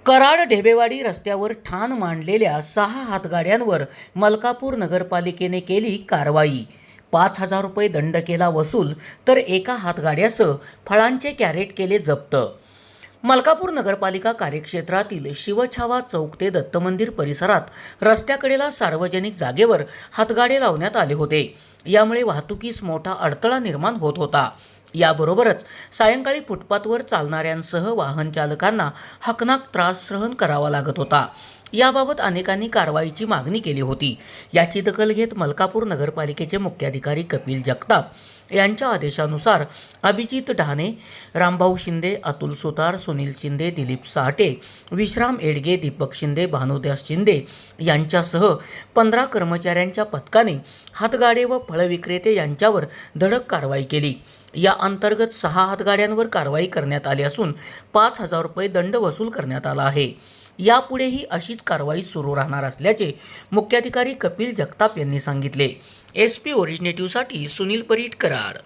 कराड ढेबेवाडी रस्त्यावर ठाण मांडलेल्या 6 हातगाड्यांवर मलकापूर नगरपालिकेने केली कारवाई। 5,000 रुपये दंड केला वसूल, तर एका हातगाड्यासह फळांचे कॅरेट केले जप्त। मलकापूर नगरपालिका कार्यक्षेत्रातील शिवछावा चौक ते दत्त मंदिर परिसरात रस्त्याकडेला सार्वजनिक जागेवर हातगाडे लावण्यात आले होते। यामुळे वाहतुकीस मोठा अडथळा निर्माण होत होता। याबरोबरच सायंकाळी फुटपाथवर चालणाऱ्यांसह वाहन चालकांना हकनाक त्रास सहन करावा लागत होता। याबाबत अनेकांनी कारवाईची मागणी केली होती। याची दखल घेत मलकापूर नगरपालिकेचे मुख्याधिकारी कपिल जगताप यांच्या आदेशानुसार अभिजित ढाणे, रामभाऊ शिंदे, अतुल सुतार, सुनील शिंदे, दिलीप साहटे, विश्राम एडगे, दीपक शिंदे, भानुदास शिंदे यांच्यासह 15 कर्मचाऱ्यांच्या पथकाने हातगाडे व फळ विक्रेते यांच्यावर धडक कारवाई केली। या अंतर्गत 6 हातगाड्यांवर कारवाई करण्यात आली असून 5,000 रुपये दंड वसूल करण्यात आला आहे। यापुढेही अशीच कारवाई सुरू राहणार असल्याचे मुख्याधिकारी कपिल जगताप यांनी सांगितले। SP ओरिजिनेटिव्हसाठी सुनील परीट, कराड।